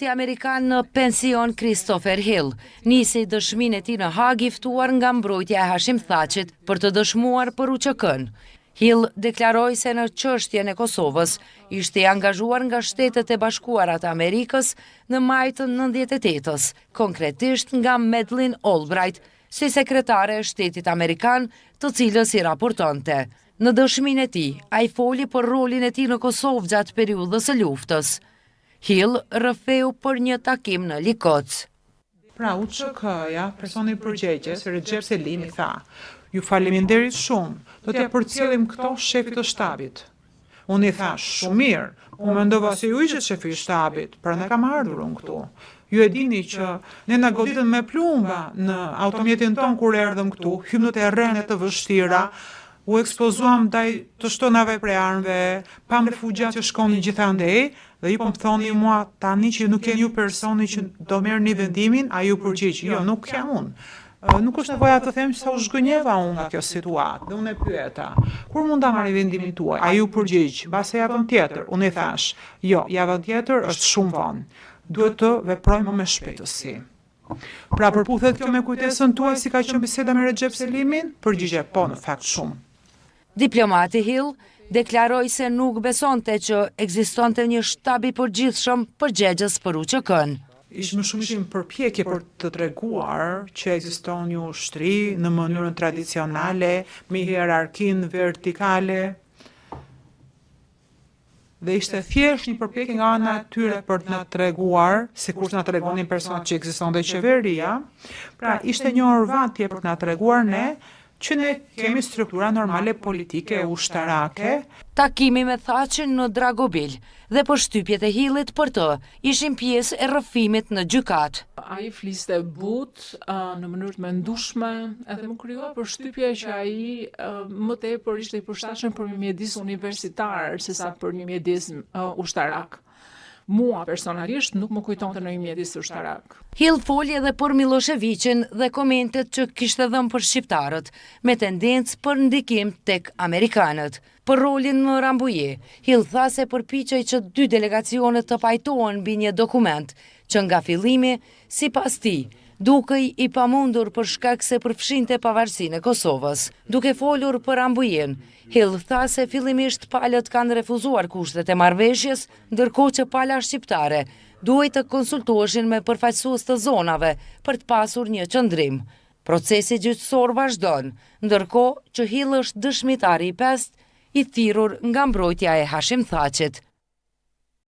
Ti Amerikan në pension Christopher Hill nisi dëshminë e tij në Hag i ftuar nga mbrojtja e Hashim Thaqit për të dëshmuar për UÇK-n. Hill deklaroi se në çështjen e Kosovës ishte i angazhuar nga Shtetet e Bashkuara të Amerikës në maj të 98-s, konkretisht nga Madeleine Albright, si sekretare e Shtetit Amerikan, të cilës i raportonte. Në dëshminë e tij, ai foli për rolin e tij në Kosovë gjatë periudhës së luftës. Hill rrëfeu për një takim në Likoc. Pra UÇK-ja, personi i përgjegjës, Recep Selimi tha: "Ju faleminderit shumë, do t'ja përcjellim këto shefit të shtabit." Unë i thash: "Shumë mirë, unë mendova se ju ishe shefi i shtabit, prandaj kam ardhur unë këtu. Ju e dini që ne na goditën me plumba në automjetin ton kur erdhëm këtu, hym në terrene të vështira, u ekspozuam ndaj të shtonave prej armëve, pam refugjat që shkonin gjithandej, dhe ju po më thoni mua tani që nuk jeni ju personi që do merrni vendimin, a ju përgjigj? Jo, nuk jam unë. Nuk është nevoja të them që sa u zhgënjeva unë nga kjo situatë, dhe unë e pyeta: "Kur mund ta marrë vendimin tuaj?" A ju përgjigj: "Mbase javën tjetër." Unë i thash: "Jo, javën tjetër është shumë vonë. Duhet të veprojmë me shpejtësi." Pra përputhet kjo me kujtesën tuaj si ka qenë biseda me Recep Selimin? Përgjigje: "Po, në fakt shumë." Diplomati Hill deklaroi se nuk besonte që ekzistonte një shtab i përgjithshëm përgjegjës për UÇK-n. Ishte më shumë një përpjekje për të treguar që ekziston një ushtri në mënyrën tradicionale, me hierarkinë vertikale, dhe ishte thjesht një përpjekje nga ana e tyre për të na treguar, sikur të na tregonin personat që ekzistonte qeveria, pra ishte një orvatje për të na treguar ne që ne kemi struktura normale politike ushtarake. Takimi me Thaqin në Dragobil dhe përshtypjet e Hillit për të ishin pjesë e rrëfimit në gjykat. Ai fliste butë në mënyrë të mendueshme, edhe më krijua përshtypje që ai më tepër ishte i përshtatshëm për një mjedis universitar sesa për një mjedis ushtarak. Mua personalisht nuk më kujtonte në një mjedis ushtarak. Hill foli edhe për Miloševićin dhe komentet që kishte dhënë për shqiptarët, me tendencë për ndikim tek amerikanët. Për rolin në Rambuje, Hill tha se përpiqej që 2 delegacionet të pajtohen mbi një dokument që nga fillimi, sipas tij, dukej i pamundur për shkak se përfshinte pavarësinë e Kosovës. Duke folur për Rambujen, Hill tha se fillimisht palët kanë refuzuar kushtet e marrëveshjes, ndërkohë që pala shqiptare duhet të konsultoheshin me përfaqësues të zonave për të pasur një qëndrim. Procesi gjyqësor vazhdon, ndërkohë që Hill është dëshmitari i 5 i thirrur nga mbrojtja e Hashim Thaqit.